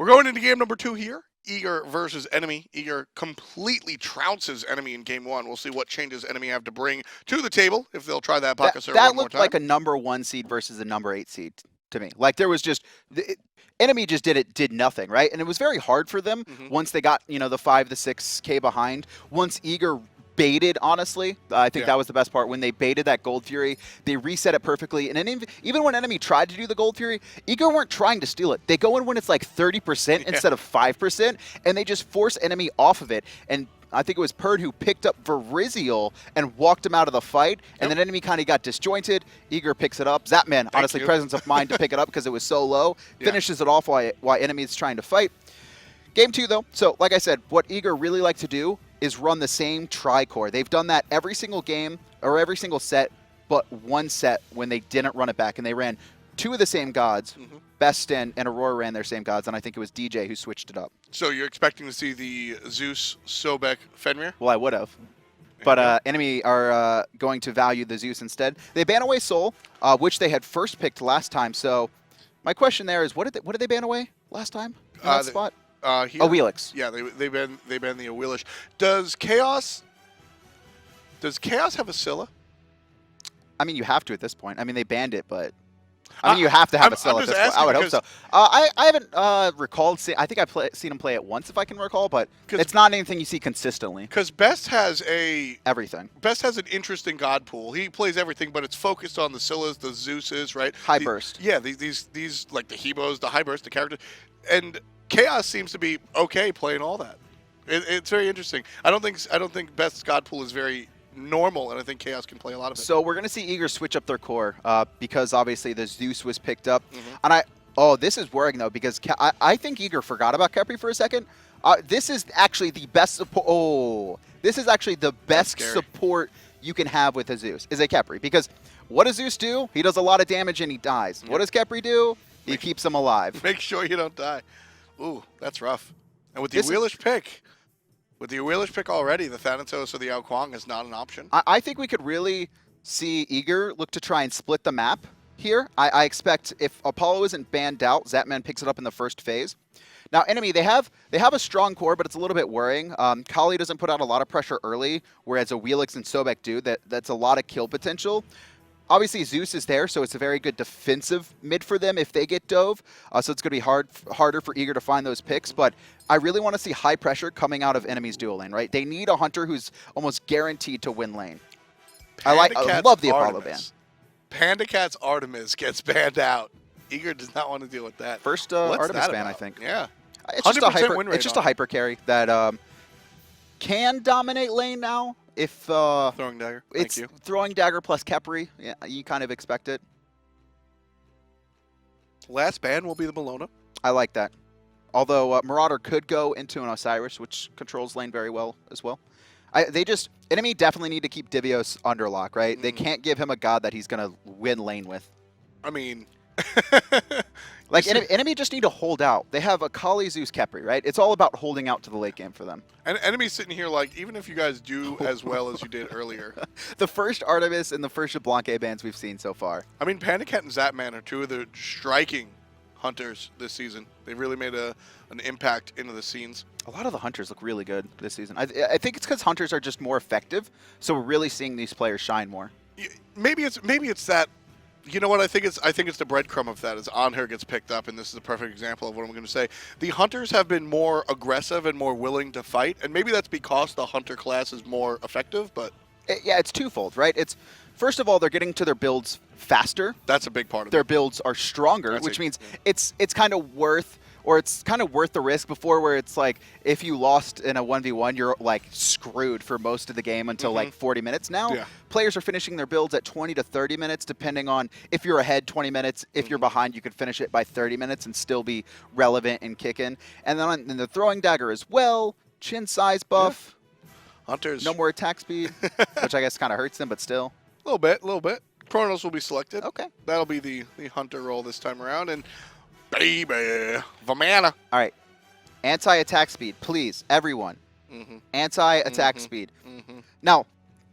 We're going into game number 2 here. Eager versus Enemy. Eager completely trounces Enemy in game 1. We'll see what changes Enemy have to bring to the table if they'll try that bucket serve one more time. That looked like a number 1 seed versus a number 8 seed to me. Like there was just Enemy just did nothing, right? And it was very hard for them once they got, the 5 to 6K behind. Once Eager baited, honestly, I think that was the best part. When they baited that Gold Fury, they reset it perfectly. And then even when Enemy tried to do the Gold Fury, Eager weren't trying to steal it. They go in when it's like 30% instead of 5%, and they just force Enemy off of it. And I think it was Perd who picked up Varizial and walked him out of the fight, and then Enemy kind of got disjointed. Eager picks it up. Zapman, honestly, presence of mind to pick it up because it was so low. Finishes it off while Enemy is trying to fight. Game 2, though. So, like I said, what Eager really like to do is run the same tri-core. They've done that every single game or every single set, but one set when they didn't run it back, and they ran 2 of the same gods. Best and Aror ran their same gods, and I think it was DJ who switched it up. So you're expecting to see the Zeus, Sobek, Fenrir? Well, I would have. But Enemy are going to value the Zeus instead. They ban away Soul, which they had first picked last time. So my question there is, what did they ban away last time in that spot? Awilix. Yeah, they ban the Awilix. Does Khaos have a Scylla? I mean, you have to at this point. I mean, they banned it, but I mean, you have to have a Scylla at this point. I would hope so. I haven't recalled. I think I've seen him play it once, if I can recall, but it's not anything you see consistently. Because Best has everything. Best has an interesting god pool. He plays everything, but it's focused on the Scyllas, the Zeuses, right? High burst. Yeah, these like the Hebos, the high burst, the character, and Khaos seems to be okay playing all that. It's very interesting. I don't think Best's god pool is very normal, and I think Khaos can play a lot of it. So we're going to see Eager switch up their core because obviously the Zeus was picked up. And this is worrying, though, because I think Eager forgot about Khepri for a second. This is actually the best support. This is actually the best support you can have with a Zeus, is a Khepri. Because what does Zeus do? He does a lot of damage and he dies. What does Khepri do? He keeps him alive. Make sure you don't die. Ooh, that's rough. And with the Awilix pick... With the Awilix pick already, the Thanatos or the Ao Kuang is not an option. I think we could really see Eager look to try and split the map here. I expect if Apollo isn't banned out, Zapman picks it up in the first phase. Now, Enemy, they have a strong core, but it's a little bit worrying. Kali doesn't put out a lot of pressure early, whereas Awilix and Sobek do. That's a lot of kill potential. Obviously, Zeus is there, so it's a very good defensive mid for them if they get dove. So it's going to be harder for Eager to find those picks. But I really want to see high pressure coming out of Enemy's dual lane, right? They need a Hunter who's almost guaranteed to win lane. I love the Apollo ban. PandaCat's Artemis gets banned out. Eager does not want to deal with that. First Artemis ban, I think. Yeah. It's just a hyper carry that can dominate lane now. If throwing dagger, it's throwing dagger plus Khepri, yeah, you kind of expect it. Last ban will be the Bologna. I like that. Although Marauder could go into an Osiris, which controls lane very well as well. Enemy definitely need to keep Divios under lock, right? They can't give him a god that he's gonna win lane with. I mean, like Enemy just need to hold out. They have a Kali, Zeus, Khepri, right? It's all about holding out to the late game for them. And Enemy's sitting here like, even if you guys do as well as you did earlier. The first Artemis and the first Blanc bans we've seen so far. I mean, PandaCat and Zapman are 2 of the striking Hunters this season. They've really made an impact into the scenes. A lot of the Hunters look really good this season. I think it's because Hunters are just more effective, so we're really seeing these players shine more. Maybe it's that. You know what I think it's the breadcrumb of that is Anhur gets picked up, and this is a perfect example of what I'm going to say. The Hunters have been more aggressive and more willing to fight, and maybe that's because the Hunter class is more effective, but... Yeah, it's twofold, right? It's first of all, they're getting to their builds faster. That's a big part of it. Their builds are stronger, which means it's kind of worth... Or it's kind of worth the risk before where it's like if you lost in a 1v1, you're like screwed for most of the game until like 40 minutes. Now, players are finishing their builds at 20 to 30 minutes, depending on if you're ahead 20 minutes. If you're behind, you could finish it by 30 minutes and still be relevant and kicking. And then on the throwing dagger as well, chin size buff. Hunters. No more attack speed, which I guess kind of hurts them, but still. A little bit. Chronos will be selected. Okay. That'll be the Hunter role this time around. And baby, Vamana. All right. Anti-attack speed, please, everyone. Anti-attack speed. Now,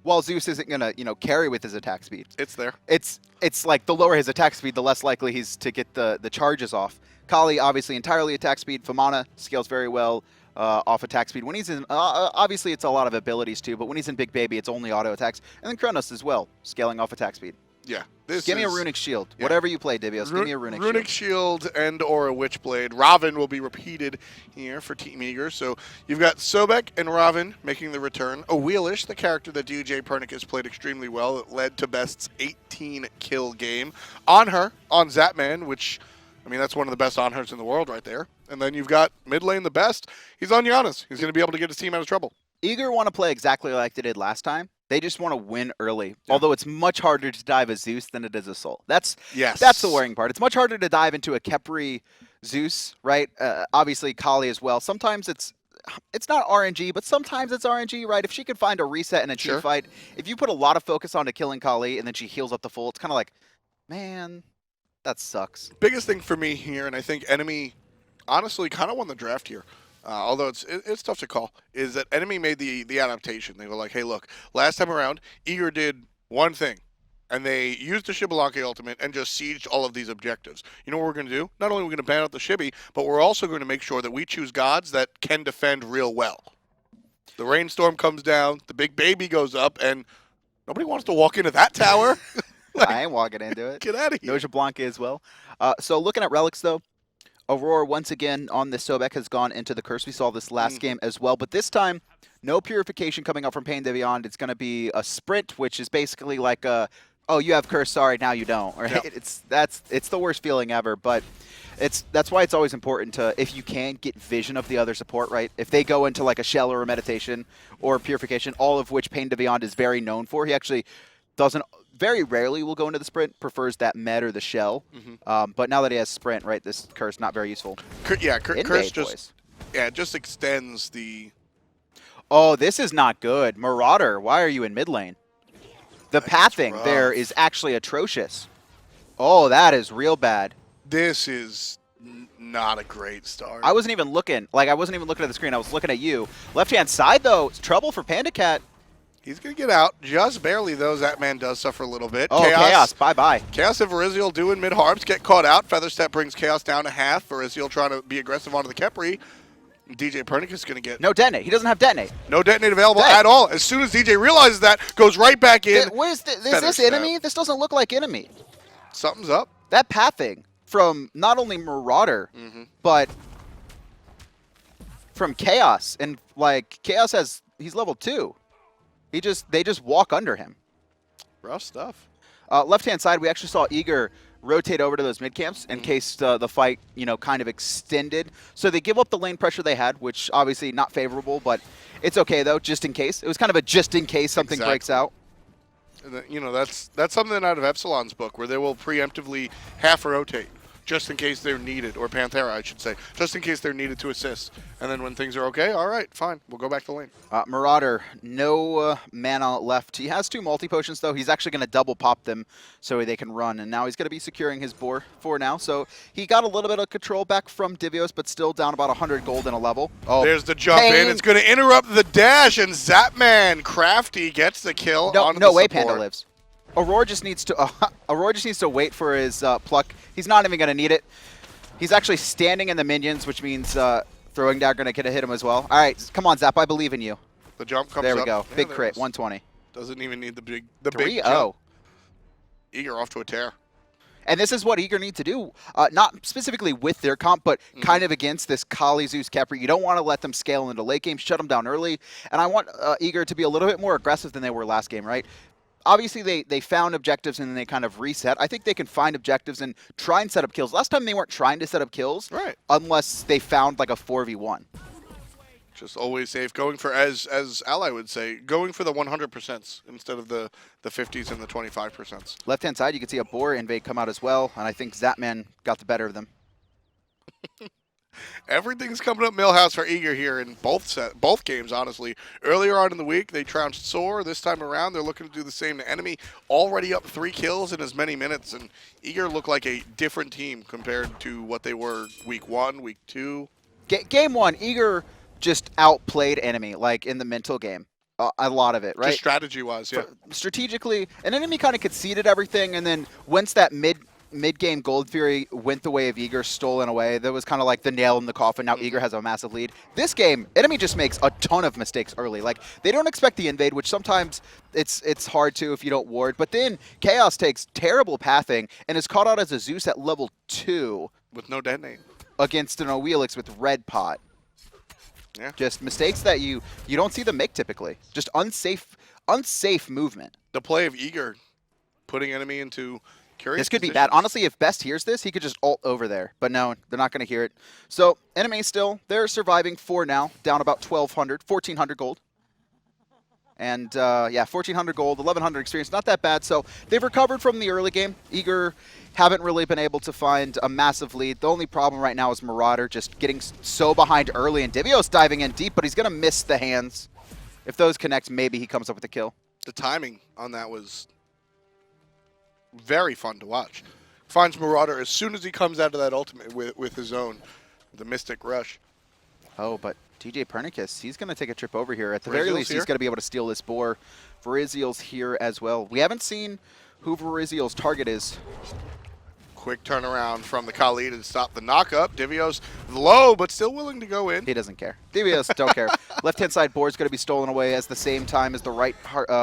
while Zeus isn't gonna, carry with his attack speed, It's there. it's like the lower his attack speed, the less likely he's to get the charges off. Kali, obviously, entirely attack speed. Vamana scales very well off attack speed. When he's in, obviously, it's a lot of abilities too, but when he's in Big Baby, it's only auto attacks. And then Chronos as well, scaling off attack speed. Yeah. Give me a Runic Shield. Yeah. Whatever you play, Divios, give me a Runic Shield. Shield and or a Witchblade. Ravana will be repeated here for Team Eager. So you've got Sobek and Ravana making the return. Awilix, the character that djpernicus played extremely well, that led to Best's 18-kill game. Anhur on Zapman, which, I mean, that's one of the best Anhurs in the world right there. And then you've got mid lane the best. He's on Janus. He's going to be able to get his team out of trouble. Eager want to play exactly like they did last time. They just want to win early. Yeah. Although it's much harder to dive a Zeus than it is a Soul. That's the worrying part. It's much harder to dive into a Khepri Zeus, right? Obviously Kali as well. Sometimes it's not RNG, but sometimes it's RNG, right? If she can find a reset in a team fight, if you put a lot of focus onto killing Kali and then she heals up the full, it's kind of like, man, that sucks. Biggest thing for me here, and I think Enemy honestly kind of won the draft here. Although it's tough to call, is that Enemy made the adaptation. They were like, hey, look, last time around, Eager did one thing, and they used the Shibalaki ultimate and just sieged all of these objectives. You know what we're going to do? Not only are we going to ban out the Shibi, but we're also going to make sure that we choose gods that can defend real well. The rainstorm comes down, the Big Baby goes up, and nobody wants to walk into that tower. I ain't walking into it. Get out of here. Noja Blanca as well. So looking at relics, though, Aror, once again, on this Sobek has gone into the curse. We saw this last game as well. But this time, no purification coming up from PainDeViande. It's going to be a sprint, which is basically like a, oh, you have curse, sorry, now you don't. Right? Yep. It's the worst feeling ever. But that's why it's always important to, if you can, get vision of the other support, right? If they go into like a shell or a meditation or purification, all of which PainDeViande is very known for. He actually doesn't, very rarely will go into the sprint, prefers that med or the shell. But now that he has sprint, right, this curse not very useful. Curse just extends the... Oh, this is not good. Marauder, why are you in mid lane? The pathing there is actually atrocious. Oh, that is real bad. This is not a great start. I wasn't even looking. I wasn't even looking at the screen. I was looking at you. Left-hand side, though, it's trouble for PandaCat. He's going to get out just barely, though. Zapman does suffer a little bit. Oh, Chaos. Bye-bye. Chaos and Varizial doing mid-harps, get caught out. Featherstep brings Chaos down to half. Varizial trying to be aggressive onto the Khepri. djpernicus is going to get... No detonate. He doesn't have detonate. No detonate available at all. As soon as DJ realizes that, goes right back in. Is this enemy? This doesn't look like enemy. Something's up. That pathing from not only Marauder, but from Chaos. And, Chaos has... He's level 2. They just walk under him. Rough stuff. Left-hand side, we actually saw Eager rotate over to those mid camps in case the fight, kind of extended. So they give up the lane pressure they had, which obviously not favorable, but it's okay though, just in case. It was kind of a just in case something breaks out. And that's something out of Epsilon's book where they will preemptively half rotate just in case they're needed, or Panthera, I should say, just in case they're needed to assist. And then when things are okay, all right, fine, we'll go back to lane. Marauder, no mana left. He has 2 multi-potions, though. He's actually going to double pop them so they can run. And now he's going to be securing his boar for now. So he got a little bit of control back from Divios, but still down about 100 gold in a level. Oh, there's the jump in. It's going to interrupt the dash, and Zapman, crafty, gets the kill. No way Panda lives. Aror just needs to wait for his pluck. He's not even going to need it. He's actually standing in the minions, which means throwing dagger going to hit him as well. All right, come on, Zap. I believe in you. The jump comes up. There we go. Yeah, big crit, 120. Doesn't even need the big 3-0. jump. Eager off to a tear. And this is what Eager need to do, not specifically with their comp, but kind of against this Kali Zeus Khepri. You don't want to let them scale into late game, shut them down early. And I want Eager to be a little bit more aggressive than they were last game, right? Obviously, they found objectives and then they kind of reset. I think they can find objectives and try and set up kills. Last time they weren't trying to set up kills, right? Unless they found like a 4v1. Just always safe. Going for, as Ally would say, going for the 100% instead of the 50s and the 25%. Left-hand side, you can see a boar invade come out as well, and I think Zapman got the better of them. Everything's coming up Millhouse for Eager here in both games, honestly. Earlier on in the week, they trounced Soar. This time around, they're looking to do the same to Enemy. Already up 3 kills in as many minutes, and Eager look like a different team compared to what they were week 1, week 2. Game 1, Eager just outplayed Enemy, like in the mental game. a lot of it, right? Just strategy-wise, yeah. Strategically, an enemy kind of conceded everything, and then once that mid-game Gold Fury went the way of Eager, stolen away, that was kind of like the nail in the coffin. Now Eager has a massive lead. This game, enemy just makes a ton of mistakes early. Like, they don't expect the invade, which sometimes it's hard to if you don't ward. But then Khaos takes terrible pathing and is caught out as a Zeus at level 2. With no detonate. Against an Awilix with red pot. Yeah. Just mistakes that you don't see them make typically. Just unsafe movement. The play of Eager putting enemy into curious This could be positions. bad. Honestly, if Best hears this, he could just ult over there. But no, they're not going to hear it. So enemy still, they're surviving for now, down about 1,400 gold. And yeah, 1,400 gold, 1,100 experience, not that bad. So they've recovered from the early game. Eager haven't really been able to find a massive lead. The only problem right now is Marauder just getting so behind early, and Divios diving in deep, but he's going to miss the hands. If those connect, maybe he comes up with a kill. The timing on that was very fun to watch. Finds Marauder as soon as he comes out of that ultimate with his own, the Mystic Rush. Oh, but djpernicus, he's going to take a trip over here. At the very least, here? he's going to be able to steal this boar. Varizial's here as well. We haven't seen who Varizial's target is. Quick turnaround from the Khalid to stop the knockup. Divios low, but still willing to go in. He doesn't care. Divios don't care. Left-hand side board is going to be stolen away at the same time as the right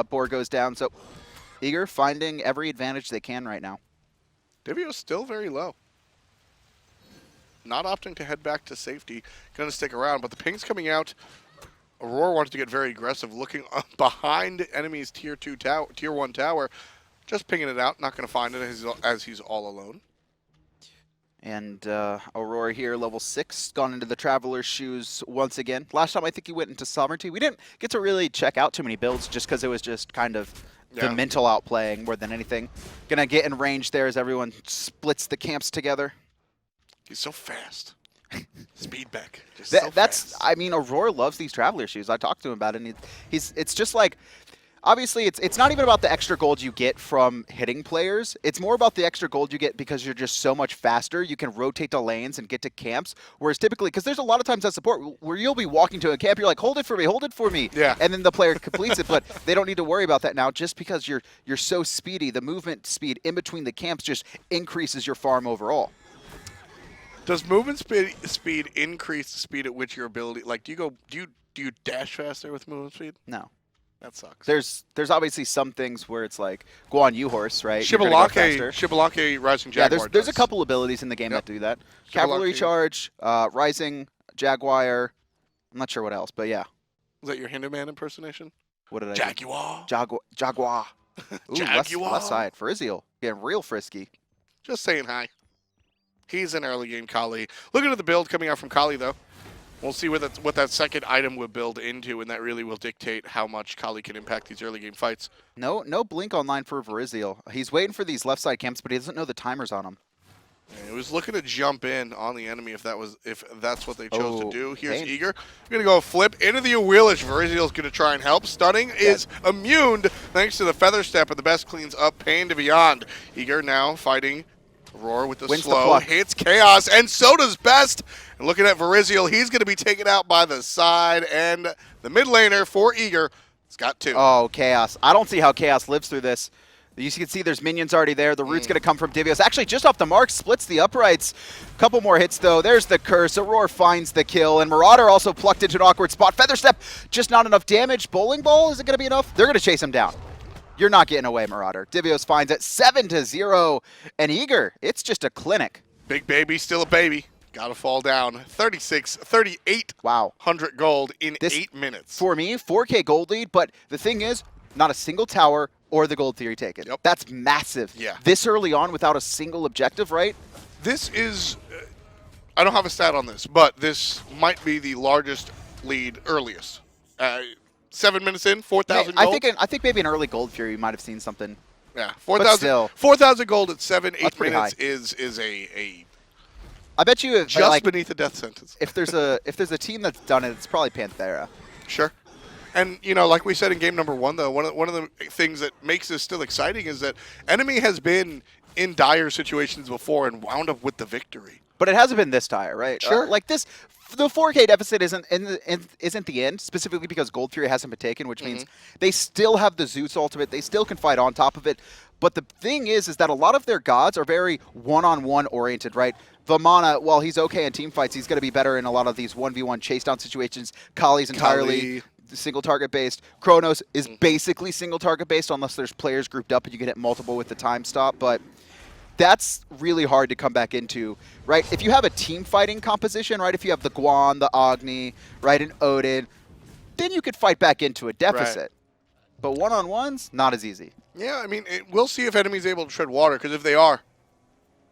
board goes down. So Eager finding every advantage they can right now. Divios still very low. Not opting to head back to safety. Going to stick around, but the ping's coming out. Aror wants to get very aggressive, looking behind enemy's tier 1 tower. Just pinging it out. Not going to find it as he's all alone. And Aurora here, level 6, gone into the Traveler's Shoes once again. Last time I think he went into Sovereignty. We didn't get to really check out too many builds just because it was just kind of the mental outplaying more than anything. Gonna get in range there as everyone splits the camps together. He's so fast. Speed back. Just That's, I mean, Aurora loves these Traveler Shoes. I talked to him about it, and it's just like, obviously, it's not even about the extra gold you get from hitting players. It's more about the extra gold you get because you're just so much faster. You can rotate the lanes and get to camps. Whereas typically, because there's a lot of times at support where you'll be walking to a camp, you're like, hold it for me. Yeah. And then the player completes it, but they don't need to worry about that now just because you're so speedy. The movement speed in between the camps just increases your farm overall. Does movement speed increase the speed at which your ability? Like, do you dash faster with movement speed? No. That sucks. There's obviously some things where it's like, go on you horse, right? You're gonna go faster. Shibbolake Rising Jaguar. Yeah, there's a couple abilities in the game that do that. Cavalry Charge, Rising Jaguar. I'm not sure what else, but yeah. Was that your Hinduman impersonation? What did I Jaguar. Jaguar. Ooh, Jaguar. left side. Varizial. Getting real frisky. Just saying hi. He's an early game Kali. Looking at the build coming out from Kali, though. We'll see what that second item will build into, and that really will dictate how much Kali can impact these early game fights. No blink online for Varizial. He's waiting for these left side camps, but he doesn't know the timers on them. And he was looking to jump in on the enemy if that's what they chose to do. Here's Pain. Eager. Going to go flip into the Awilix. Varizial's going to try and help. Stunning is immune thanks to the Feather Step, and the Best cleans up PainDeViande. Eager now fighting Roar with the slow, hits Khaos, and so does Best. And looking at Varizial, he's going to be taken out by the side, and the mid laner for Eager has got 2. Oh, Khaos. I don't see how Khaos lives through this. You can see there's minions already there. The root's going to come from Divios. Actually, just off the mark, splits the uprights. Couple more hits, though. There's the curse. Aurora finds the kill, and Marauder also plucked into an awkward spot. Feather Step, just not enough damage. Bowling Ball, is it going to be enough? They're going to chase him down. You're not getting away, Marauder. Divios finds it 7-0. And Eager, it's just a clinic. Big baby, still a baby. Got to fall down. 38 Wow. 100 gold in 8 minutes. For me, 4K gold lead, but the thing is, not a single tower or the gold theory taken. Yep. That's massive. Yeah. This early on without a single objective, right? This is, I don't have a stat on this, but this might be the largest lead earliest. 7 minutes in, 4,000 gold. I think maybe an early gold fury might have seen something. Yeah, 4,000 gold at 8 minutes is a I bet you if, just like, beneath a death sentence. if there's a team that's done it, it's probably Panthera. Sure. And, you know, like we said in game number 1, though, one of the things that makes this still exciting is that enemy has been in dire situations before and wound up with the victory. But it hasn't been this tire, right? Sure. Like this the 4K deficit isn't the end, specifically because Gold Fury hasn't been taken, which means they still have the Zeus ultimate. They still can fight on top of it. But the thing is that a lot of their gods are very one-on-one oriented, right? Vamana, while he's okay in team fights, he's going to be better in a lot of these 1v1 chase down situations. Kali's entirely single target based. Chronos is basically single target based unless there's players grouped up and you can hit multiple with the time stop. But that's really hard to come back into, right? If you have a team fighting composition, right? If you have the Guan, the Agni, right, and Odin, then you could fight back into a deficit. Right. But one-on-ones, not as easy. Yeah, I mean, we'll see if enemy's able to tread water, because if they are,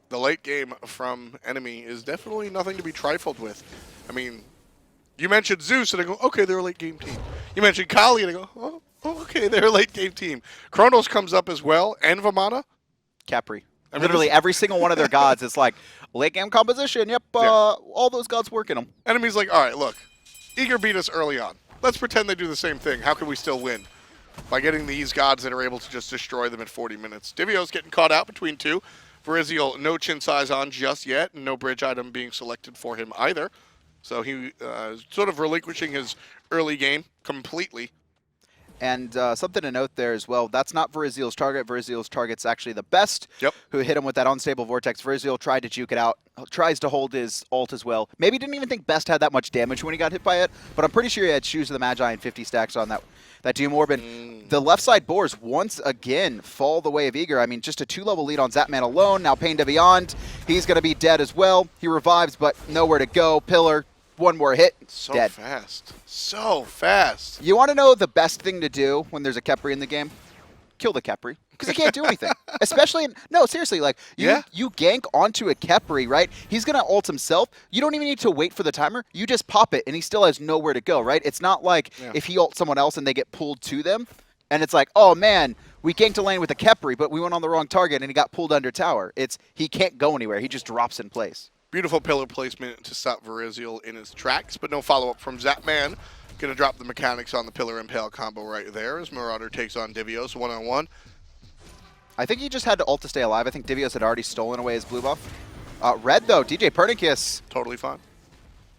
the late game from enemy is definitely nothing to be trifled with. I mean, you mentioned Zeus, and I go, okay, they're a late game team. You mentioned Kali, and I go, oh, okay, they're a late game team. Chronos comes up as well, and Vamana. Khepri. I mean, literally every single one of their gods is like, late game composition, yep, all those gods work in them. Enemy's like, all right, look, Eager beat us early on. Let's pretend they do the same thing. How can we still win? By getting these gods that are able to just destroy them in 40 minutes. Divios getting caught out between two. Varizial, no chin size on just yet, and no bridge item being selected for him either. So he sort of relinquishing his early game completely. And something to note there as well, that's not Varizial's target. Varizial's target's actually TheBest, who hit him with that unstable vortex. Varizial tried to juke it out, tries to hold his ult as well. Maybe didn't even think Best had that much damage when he got hit by it, but I'm pretty sure he had Shoes of the Magi and 50 stacks on that Doom Orbin. The left side boars once again fall the way of Eager. I mean, just a 2-level lead on Zapman alone. Now PainDeViande, he's going to be dead as well. He revives, but nowhere to go. Pillar, one more hit, dead. So fast. You want to know the best thing to do when there's a Khepri in the game? Kill the Khepri, because he can't do anything. Especially, no, seriously, like, you gank onto a Khepri, right? He's going to ult himself. You don't even need to wait for the timer. You just pop it, and he still has nowhere to go, right? It's not like if he ults someone else and they get pulled to them, and it's like, oh, man, we ganked a lane with a Khepri, but we went on the wrong target, and he got pulled under tower. He can't go anywhere. He just drops in place. Beautiful pillar placement to stop Varizial in his tracks, but no follow-up from Zapman. Going to drop the mechanics on the Pillar Impale combo right there as Marauder takes on Divios one-on-one. I think he just had to ult to stay alive. I think Divios had already stolen away his blue buff. Red, though, djpernicus. Totally fine.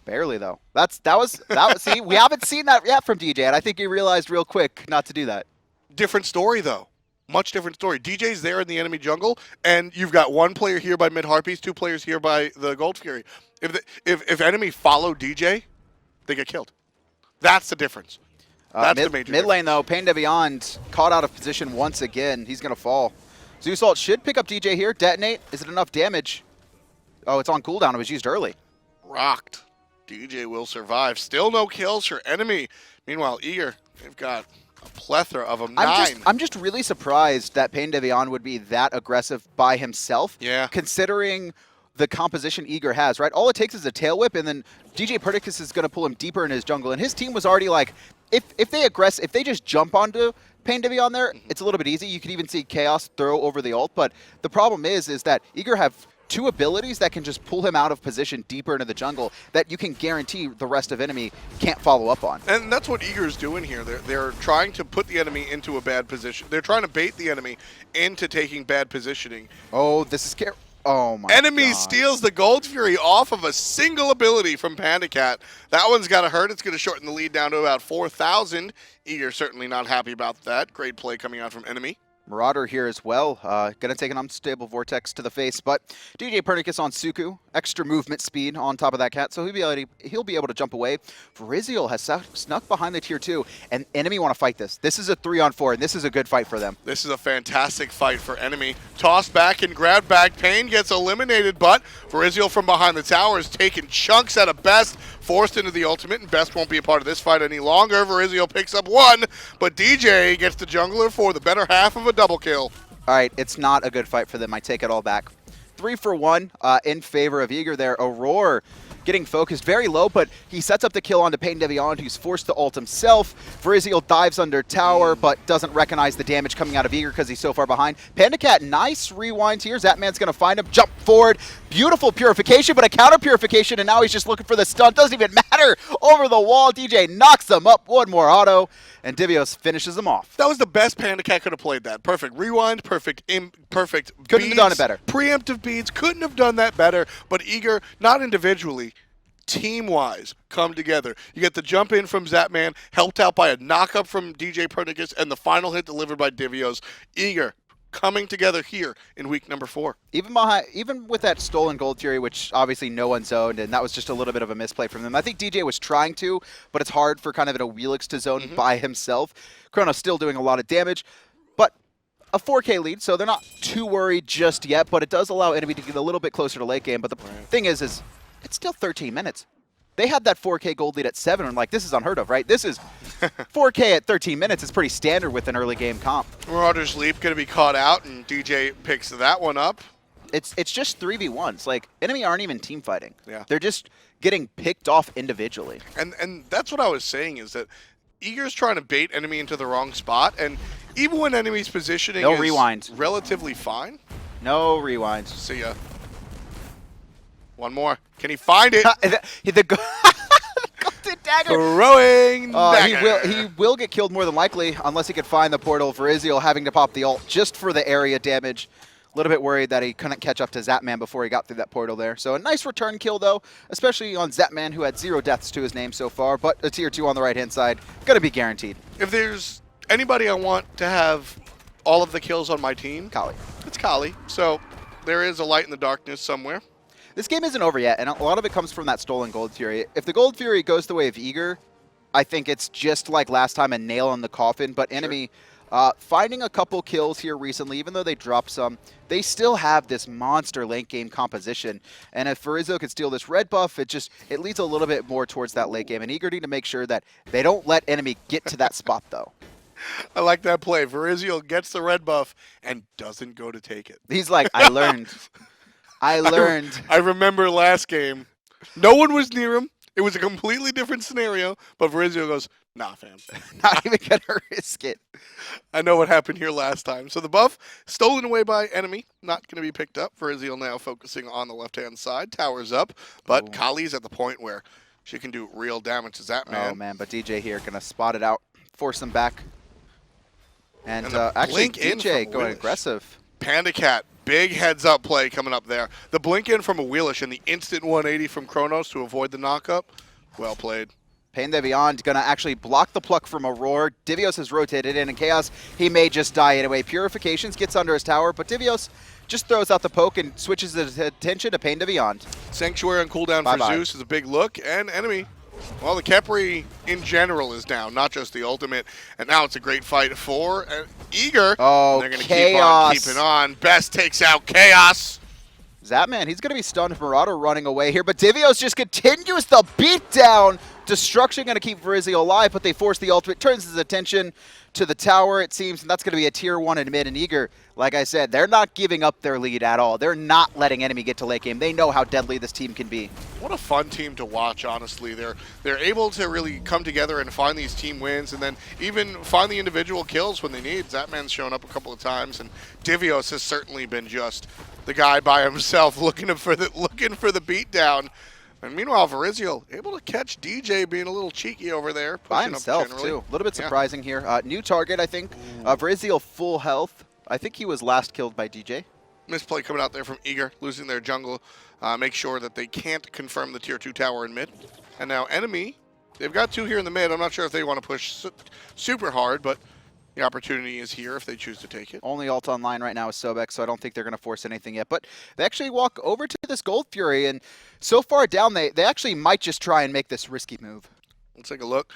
Barely, though. That was see, we haven't seen that yet from DJ, and I think he realized real quick not to do that. Different story, though. Much different story. DJ's there in the enemy jungle, and you've got one player here by mid-Harpies, two players here by the Gold Fury. If enemy follow DJ, they get killed. That's the difference. That's the major mid lane, though, PainDeViande caught out of position once again. He's going to fall. Zeus ult should pick up DJ here. Detonate. Is it enough damage? Oh, it's on cooldown. It was used early. Rocked. DJ will survive. Still no kills for enemy. Meanwhile, Eager, they've got a plethora of them. I'm just really surprised that PainDeViande would be that aggressive by himself. Yeah. Considering the composition Eager has, right? All it takes is a tail whip, and then djpernicus is going to pull him deeper in his jungle. And his team was already like, if they just jump onto PainDeViande there, it's a little bit easy. You could even see Khaos throw over the ult. But the problem is that Eager have two abilities that can just pull him out of position deeper into the jungle that you can guarantee the rest of enemy can't follow up on. And that's what Eager's doing here. They're trying to put the enemy into a bad position. They're trying to bait the enemy into taking bad positioning. Oh, this is scary. Oh my Enemy God. Steals the Gold Fury off of a single ability from PandaCat. That one's got to hurt. It's going to shorten the lead down to about 4,000. Eager certainly not happy about that. Great play coming out from enemy. Marauder here as well. Going to take an unstable vortex to the face, but djpernicus on Suku. Extra movement speed on top of that cat, so he'll be able to jump away. Varizial has snuck behind the tier 2, and enemy want to fight this. This is a 3-on-4, and this is a good fight for them. This is a fantastic fight for enemy. Tossed back and grabbed back. Pain gets eliminated, but Varizial from behind the tower is taking chunks out of Best, forced into the ultimate, and Best won't be a part of this fight any longer. Varizial picks up one, but DJ gets the jungler for the better half of a double kill. All right, it's not a good fight for them. I take it all back. 3 for 1 in favor of Eager there. Aror getting focused very low, but he sets up the kill onto PainDeViande, who's forced to ult himself. Varizial dives under tower, but doesn't recognize the damage coming out of Eager because he's so far behind. PandaCat, nice rewind here. Zapman's going to find him, jump forward. Beautiful purification, but a counter purification, and now he's just looking for the stun. Doesn't even matter. Over the wall, DJ knocks them up. One more auto, and Divios finishes them off. That was the best PandaCat could have played that. Perfect rewind, perfect Couldn't have done it better. Preemptive beads, couldn't have done that better, but Eager, not individually, team-wise come together. You get the jump in from Zapman, helped out by a knock-up from djpernicus, and the final hit delivered by Divios. Eager coming together here in week number 4. Even with that stolen Gold Fury, which obviously no one zoned, and that was just a little bit of a misplay from them. I think DJ was trying to, but it's hard for kind of an Awilix to zone by himself. Chronos still doing a lot of damage, but a 4K lead, so they're not too worried just yet, but it does allow enemy to get a little bit closer to late game. But the thing is it's still 13 minutes. They had that 4K gold lead at 7, and like, this is unheard of, right? This is 4K at 13 minutes is pretty standard with an early game comp. Marauder's Leap going to be caught out, and DJ picks that one up. It's just 3v1s. Like, enemy aren't even team fighting. Yeah. They're just getting picked off individually. And that's what I was saying, is that Eager's trying to bait enemy into the wrong spot, and even when enemy's positioning is relatively fine. No rewinds. See ya. One more. Can he find it? The golden dagger. Throwing dagger. He will get killed more than likely unless he could find the portal. Varizial having to pop the ult just for the area damage. A little bit worried that he couldn't catch up to Zapman before he got through that portal there. So a nice return kill, though, especially on Zapman, who had 0 deaths to his name so far, but a tier 2 on the right-hand side. Going to be guaranteed. If there's anybody I want to have all of the kills on my team, Kali. It's Kali. So there is a light in the darkness somewhere. This game isn't over yet, and a lot of it comes from that stolen Gold Fury. If the Gold Fury goes the way of Eager, I think it's just like last time, a nail in the coffin. But enemy finding a couple kills here recently, even though they dropped some, they still have this monster late game composition. And if Varizial could steal this red buff, it leads a little bit more towards that late game. And Eager need to make sure that they don't let enemy get to that spot, though. I like that play. Varizial gets the red buff and doesn't go to take it. He's like, I learned. I learned. I remember last game. No one was near him. It was a completely different scenario, but Varizial goes, nah, fam. Not even going to risk it. I know what happened here last time. So the buff, stolen away by enemy, not going to be picked up. Varizial now focusing on the left-hand side. Towers up, but Kali's at the point where she can do real damage to Zapman. Oh, man, but DJ here going to spot it out, force them back. And actually, DJ going aggressive. PandaCat, big heads-up play coming up there. The blink in from Awilix and the instant 180 from Chronos to avoid the knockup. Well played. PainDeViande going to actually block the pluck from Aror. Divios has rotated in Khaos. He may just die anyway. Purifications gets under his tower, but Divios just throws out the poke and switches his attention to PainDeViande. Sanctuary on cooldown for Zeus is a big look, and enemy. Well, the Khepri in general is down, not just the ultimate. And now it's a great fight for Eager. Oh, they're going to keep on keeping on. Best takes out Khaos. Zapman, he's going to be stunned. Marauder running away here, but Divios just continues the beatdown. Destruction going to keep Varizial alive, but they force the ultimate. Turns his attention to the tower, it seems, and that's going to be a tier 1 in mid. And Eager, like I said, they're not giving up their lead at all. They're not letting enemy get to late game. They know how deadly this team can be. What a fun team to watch, honestly. They're able to really come together and find these team wins, and then even find the individual kills when they need. Zapman's shown up a couple of times, and Divios has certainly been just the guy by himself looking for the beatdown. And meanwhile, Varizial able to catch DJ being a little cheeky over there. By himself, too. A little bit surprising here. New target, I think. Varizial full health. I think he was last killed by DJ. Misplay coming out there from Eager, losing their jungle. Make sure that they can't confirm the tier 2 tower in mid. And now enemy, they've got 2 here in the mid. I'm not sure if they want to push super hard, but the opportunity is here if they choose to take it. Only ult online right now is Sobek, so I don't think they're going to force anything yet. But they actually walk over to this Gold Fury, and so far down, they actually might just try and make this risky move. Let's take a look.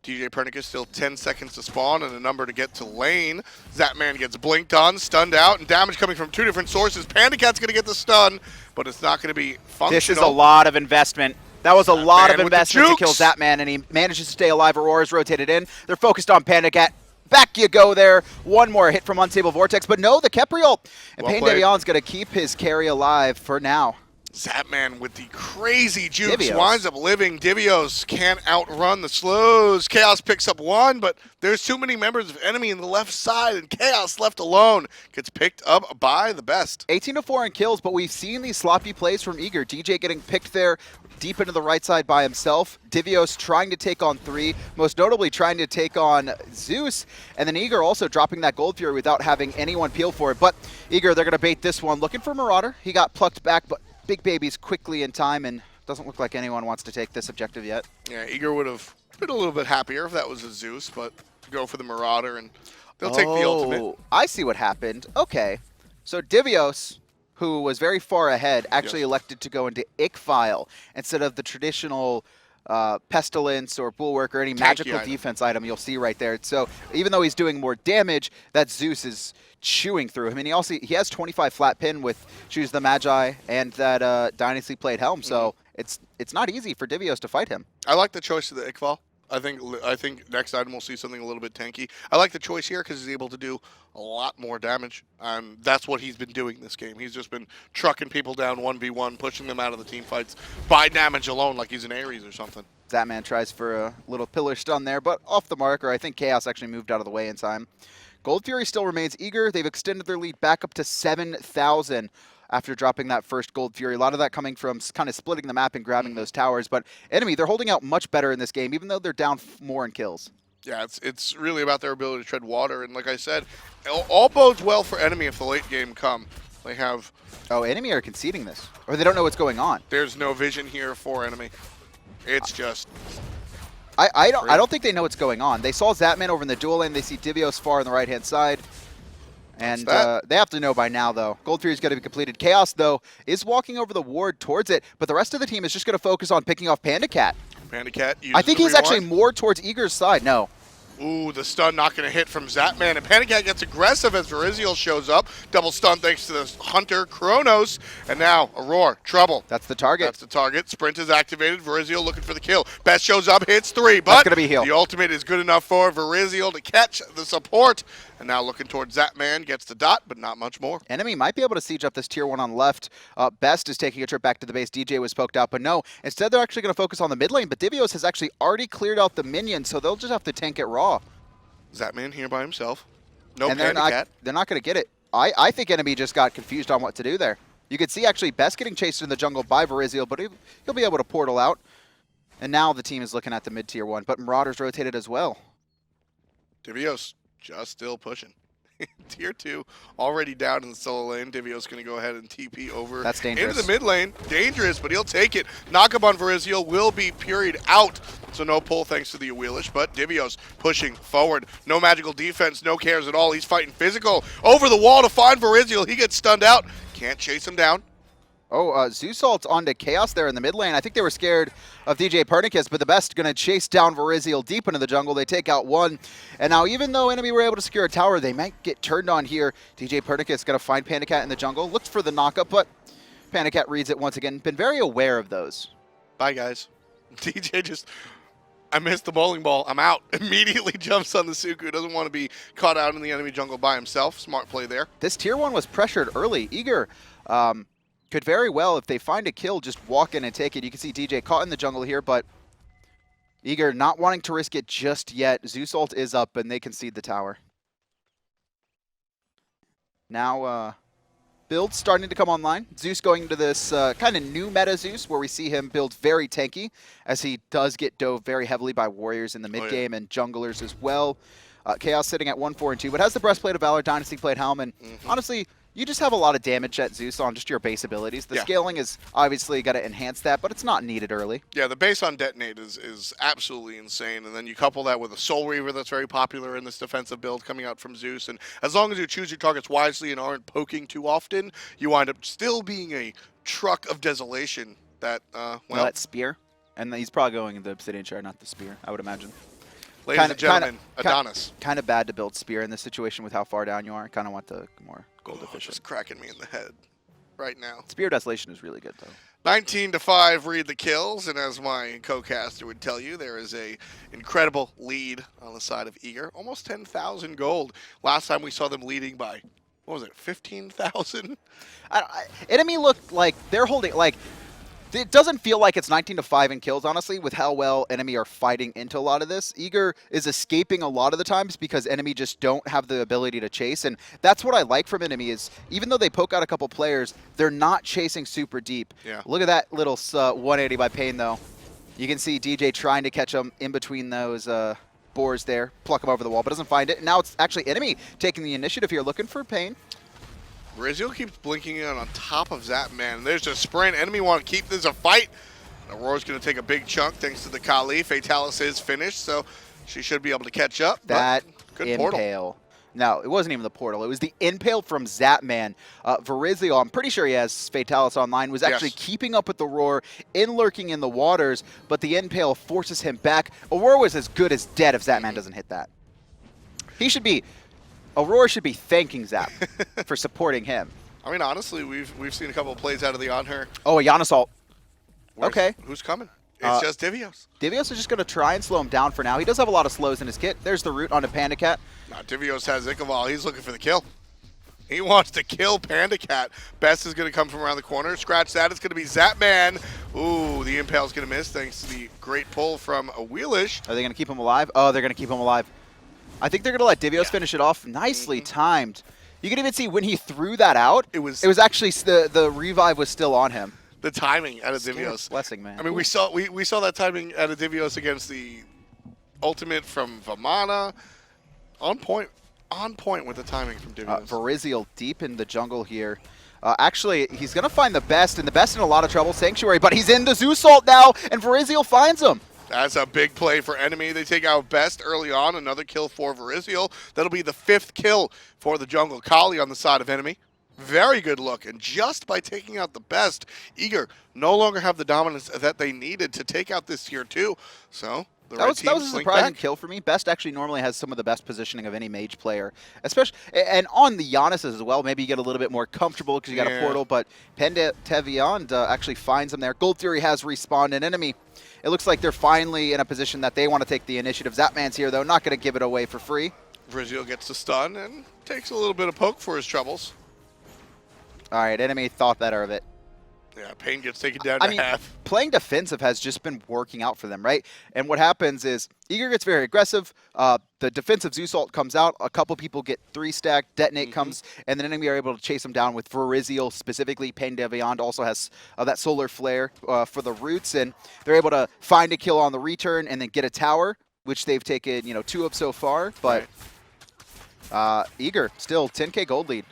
djpernicus still 10 seconds to spawn and a number to get to lane. Zapman gets blinked on, stunned out, and damage coming from 2 different sources. PandaCat's going to get the stun, but it's not going to be functional. This is a lot of investment. That was a lot of investment to kill Zapman, and he manages to stay alive. Aurora's rotated in. They're focused on PandaCat. Back you go there. One more hit from Unstable Vortex, but no, the Khepri ult. And PainDeViande's going to keep his carry alive for now. Zapman with the crazy jukes Divios winds up living. Divios can't outrun the slows. Khaos picks up 1, but there's too many members of enemy in the left side, and Khaos left alone gets picked up by TheBest. 18-4 in kills, but we've seen these sloppy plays from Eager. DJ getting picked there deep into the right side by himself. Divios trying to take on 3, most notably trying to take on Zeus, and then Eager also dropping that Gold Fury without having anyone peel for it. But Eager, they're going to bait this one. Looking for Marauder. He got plucked back, but Big Baby's quickly in time and Doesn't look like anyone wants to take this objective yet. Yeah, Eager would have been a little bit happier if that was a Zeus, but go for the Marauder, and they'll take the ultimate. I see what happened. Okay. So Divios, who was very far ahead, actually elected to go into Ick-File instead of the traditional Pestilence or Bulwark or any magical defense item you'll see right there. So even though he's doing more damage, that Zeus is chewing through him. And he has 25 flat pin with Choose the Magi and that Dynasty Played Helm. So it's not easy for Divios to fight him. I like the choice of the Ick-File. I think next item we'll see something a little bit tanky. I like the choice here because he's able to do a lot more damage, and that's what he's been doing this game. He's just been trucking people down 1v1, pushing them out of the team fights by damage alone, like he's an Ares or something. Zapman tries for a little pillar stun there, but off the marker. I think Khaos actually moved out of the way in time. Gold Fury still remains eager. They've extended their lead back up to 7,000. After dropping that first Gold Fury. A lot of that coming from kind of splitting the map and grabbing those towers. But Enemy, they're holding out much better in this game, even though they're down more in kills. Yeah, it's really about their ability to tread water. And like I said, all bodes well for Enemy if the late game come. They have... Oh, Enemy are conceding this. Or they don't know what's going on. There's no vision here for Enemy. It's just... I don't think they know what's going on. They saw Zapman over in the dual lane. They see Divios far on the right-hand side. And they have to know by now, though. Gold Fury's got to be completed. Khaos, though, is walking over the ward towards it, but the rest of the team is just going to focus on picking off PandaCat. PandaCat uses I think he's actually more towards Eager's side. No. Ooh, the stun not going to hit from Zapman, and PandaCat gets aggressive as Varizial shows up. Double stun thanks to the Hunter, Chronos, and now Aror, trouble. That's the target. That's the target. Sprint is activated. Varizial looking for the kill. Best shows up, hits 3, but that's gonna be heal. The ultimate is good enough for Varizial to catch the support. And now looking towards Zapman, gets the dot, but not much more. Enemy might be able to siege up this tier 1 on left. Best is taking a trip back to the base. DJ was poked out, but no. Instead, they're actually going to focus on the mid lane, but Divios has actually already cleared out the minions, so they'll just have to tank it raw. Zapman here by himself. No and PandaCat. They're not going to get it. I think Enemy just got confused on what to do there. You could see actually Best getting chased in the jungle by Varizial, but he'll be able to portal out. And now the team is looking at the mid tier 1, but Marauder's rotated as well. Divios just still pushing. Tier 2 already down in the solo lane. Divios going to go ahead and TP over That's dangerous. Into the mid lane. Dangerous, but he'll take it. Knockup on Varizial will be period out. So no pull thanks to the Awilix, but Divios pushing forward. No magical defense, no cares at all. He's fighting physical. Over the wall to find Varizial. He gets stunned out. Can't chase him down. Oh, Zeus ults onto Khaos there in the mid lane. I think they were scared of djpernicus, but TheBest going to chase down Varizial deep into the jungle. They take out one. And now even though Enemy were able to secure a tower, they might get turned on here. djpernicus going to find PandaCat in the jungle. Looked for the knockup, but PandaCat reads it once again. Been very aware of those. Bye, guys. DJ just... I missed the bowling ball. I'm out. Immediately jumps on the Suku. Doesn't want to be caught out in the enemy jungle by himself. Smart play there. This tier 1 was pressured early. Eager could very well, if they find a kill, just walk in and take it. You can see DJ caught in the jungle here, but Eager not wanting to risk it just yet. Zeus ult is up, and they concede the tower. Now, builds starting to come online. Zeus going into this kind of new meta Zeus, where we see him build very tanky, as he does get dove very heavily by warriors in the mid game and junglers as well. Khaos sitting at 1-4 and 2, but has the breastplate of Valor, Dynasty Played Helm, and honestly, you just have a lot of damage at Zeus on just your base abilities. The scaling is obviously got to enhance that, but it's not needed early. Yeah, the base on Detonate is absolutely insane, and then you couple that with a Soul Reaver that's very popular in this defensive build coming out from Zeus, and as long as you choose your targets wisely and aren't poking too often, you wind up still being a truck of desolation that, well... that spear? And he's probably going in the Obsidian Shard, not the spear, I would imagine. Ladies and gentlemen, Adanas. Kind of bad to build spear in this situation with how far down you are. Kind of want the more gold efficient. Just cracking me in the head right now. Spear Desolation is really good, though. 19-5 read the kills, and as my co-caster would tell you, there is a incredible lead on the side of Eager. Almost 10,000 gold. Last time we saw them leading by, what was it, 15,000? Enemy looked like they're holding, like, it doesn't feel like it's 19-5 in kills, honestly, with how well Enemy are fighting into a lot of this. Eager is escaping a lot of the times because Enemy just don't have the ability to chase, and that's what I like from Enemy is even though they poke out a couple players, they're not chasing super deep. Yeah. Look at that little 180 by Pain, though. You can see DJ trying to catch him in between those boars there, pluck him over the wall, but doesn't find it. And now it's actually Enemy taking the initiative here, looking for Pain. Varizial keeps blinking in on top of Zapman. There's a sprint. Enemy want to keep this a fight. Aurora's going to take a big chunk thanks to the Kali. Fatalis is finished, so she should be able to catch up. That good impale. portal. No, it wasn't even the portal. It was the impale from Zapman. Varizial, I'm pretty sure he has Fatalis online, was actually keeping up with the Roar, lurking in the waters, but the impale forces him back. Aurora was as good as dead if Zapman doesn't hit that. Aurora should be thanking Zap for supporting him. I mean, honestly, we've seen a couple of plays out of the Anhur. Oh, a Janus ult. Okay. Who's coming? It's just Divios. Divios is just going to try and slow him down for now. He does have a lot of slows in his kit. There's the root onto PandaCat. Now, Divios has Ikaval. He's looking for the kill. He wants to kill PandaCat. Best is going to come from around the corner. Scratch that. It's going to be Zapman. Ooh, the Impale's going to miss thanks to the great pull from Awilix. Are they going to keep him alive? Oh, they're going to keep him alive. I think they're going to let Divios finish it off. Nicely timed. You can even see when he threw that out, it was actually the revive was still on him. The timing out of Divios. Blessing, man. I mean, we saw that timing out of Divios against the ultimate from Vamana. On point with the timing from Divios. Varizial deep in the jungle here. Actually, he's going to find the best, and the best in a lot of trouble, Sanctuary, but he's in the Zeus ult now, and Varizial finds him. That's a big play for enemy. They take out Best early on. Another kill for Varizial. That'll be the 5th kill for the jungle Kali on the side of enemy. Very good look. And just by taking out the Best, Eager no longer have the dominance that they needed to take out this tier 2. So that was a surprising kill for me. Best actually normally has some of the best positioning of any mage player, especially and on the Janus as well. Maybe you get a little bit more comfortable because you got a portal, but PainDeViande actually finds him there. Gold Fury has respawned an enemy. It looks like they're finally in a position that they want to take the initiative. Zapman's here, though, not going to give it away for free. Varizial gets the stun and takes a little bit of poke for his troubles. All right, enemy thought better of it. Yeah, Pain gets taken down to half. Playing defensive has just been working out for them, right? And what happens is Eager gets very aggressive. The defensive Zeus ult comes out. A couple people get 3-stack. Detonate comes, and then enemy are able to chase them down with Varizial specifically. PainDeViande also has that solar flare for the roots, and they're able to find a kill on the return and then get a tower, which they've taken 2 of so far. But Eager still 10K gold lead.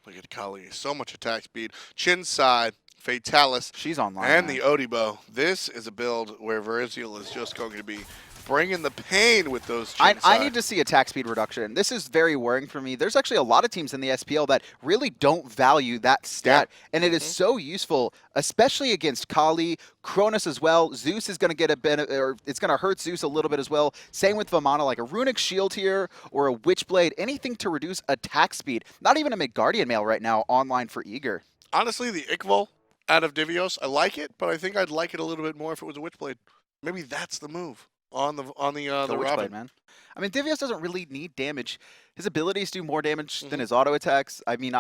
Look at Kali, so much attack speed. Chin side. Fatalis. She's online. And the Odibo. This is a build where Varizial is just going to be bringing the pain with those I need to see attack speed reduction. This is very worrying for me. There's actually a lot of teams in the SPL that really don't value that stat, and it is so useful, especially against Kali, Chronos as well. Zeus is going to get a benefit, or it's going to hurt Zeus a little bit as well. Same with Vamana, like a Runic Shield here or a Witchblade, anything to reduce attack speed. Not even a Midgardian Mail right now online for Eager. Honestly, the Iqval out of Divios, I like it, but I think I'd like it a little bit more if it was a Witchblade. Maybe that's the move on the Witchblade, man. I mean, Divios doesn't really need damage. His abilities do more damage than his auto attacks. I mean,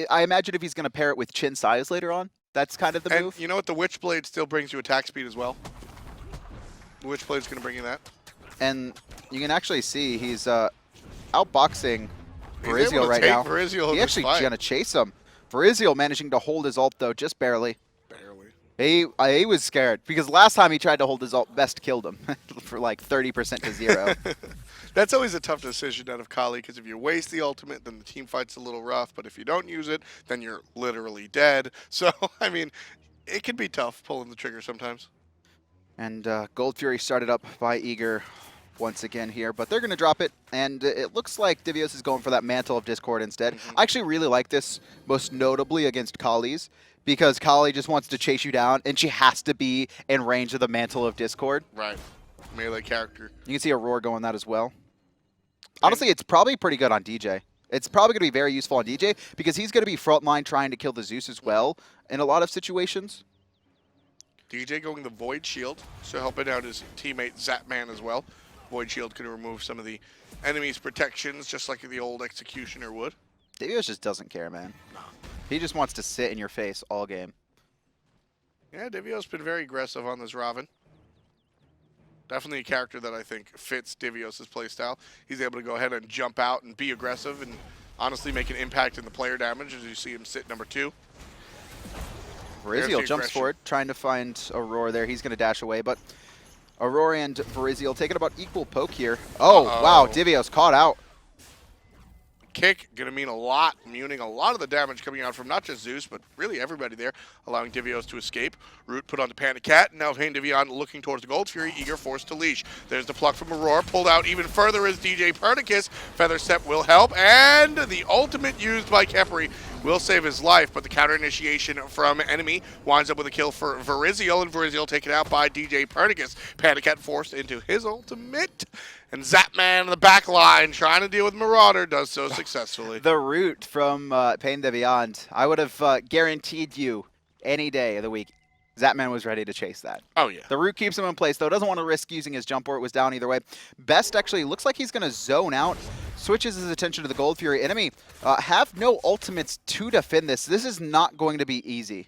I imagine if he's going to pair it with Chin size later on, that's kind of the move. And you know what? The Witchblade still brings you attack speed as well. The Witchblade's going to bring you that. And you can actually see he's outboxing Varizial right now. He's actually going to chase him. Varizial managing to hold his ult, though, just barely. He was scared, because last time he tried to hold his ult, Best killed him for like 30% to 0. That's always a tough decision out of Kali, because if you waste the ultimate, then the team fight's a little rough, but if you don't use it, then you're literally dead. So, I mean, it can be tough pulling the trigger sometimes. And Gold Fury started up by Eager once again here, but they're going to drop it, and it looks like Divios is going for that Mantle of Discord instead. I actually really like this, most notably against Kali's, because Kali just wants to chase you down, and she has to be in range of the Mantle of Discord. Right. Melee character. You can see Aror going that as well. Honestly, it's probably pretty good on DJ. It's probably going to be very useful on DJ, because he's going to be frontline trying to kill the Zeus as well in a lot of situations. DJ going the Void Shield, so helping out his teammate Zapman as well. Void Shield can remove some of the enemy's protections, just like the old Executioner would. Divios just doesn't care, man. No. He just wants to sit in your face all game. Yeah, Divios been very aggressive on this Ravana. Definitely a character that I think fits Divios' playstyle. He's able to go ahead and jump out and be aggressive and honestly make an impact in the player damage, as you see him sit number 2. Varizial jumps forward, trying to find Aurora there. He's going to dash away, but Aurora and Varizial taking about equal poke here. Oh, wow, Divios caught out. kick. Going to mean a lot, muting a lot of the damage coming out from not just Zeus, but really everybody there, allowing Divios to escape. Root put on the PandaCat. Now PainDeViande looking towards the Gold Fury. Eager forced to leash. There's the pluck from Aror. Pulled out even further is djpernicus. Feather Step will help. And the ultimate used by Khepri will save his life, but the counter initiation from enemy winds up with a kill for Varizial, and Varizial taken out by djpernicus. PandaCat forced into his ultimate, and Zapman in the back line trying to deal with Marauder does so successfully. The root from PainDeViande, I would have guaranteed you any day of the week, Zapman was ready to chase that. Oh, yeah. The root keeps him in place, though. Doesn't want to risk using his jump, or it was down either way. Best actually looks like he's going to zone out. Switches his attention to the Gold Fury. Enemy have no ultimates to defend this. This is not going to be easy.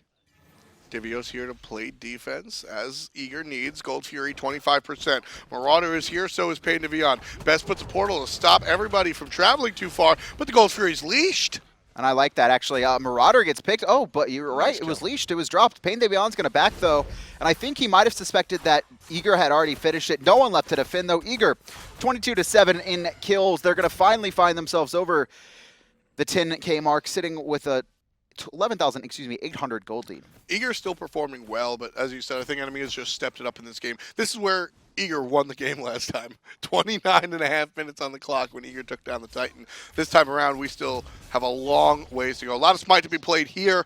Divios here to play defense as Eager needs. Gold Fury 25%. Marauder is here, so is PainDeViande. Best puts a portal to stop everybody from traveling too far, but the Gold Fury's leashed. And I like that, actually. Marauder gets picked. Oh, but you were right. It was leashed. It was dropped. PainDeViande's going to back, though. And I think he might have suspected that Eager had already finished it. No one left to defend, though. Eager, 22-7 in kills. They're going to finally find themselves over the 10K mark, sitting with a 800 gold lead. Eager's still performing well, but as you said, I think enemy has just stepped it up in this game. This is where Eager won the game last time. 29.5 minutes on the clock when Eager took down the Titan. This time around, we still have a long ways to go. A lot of smite to be played here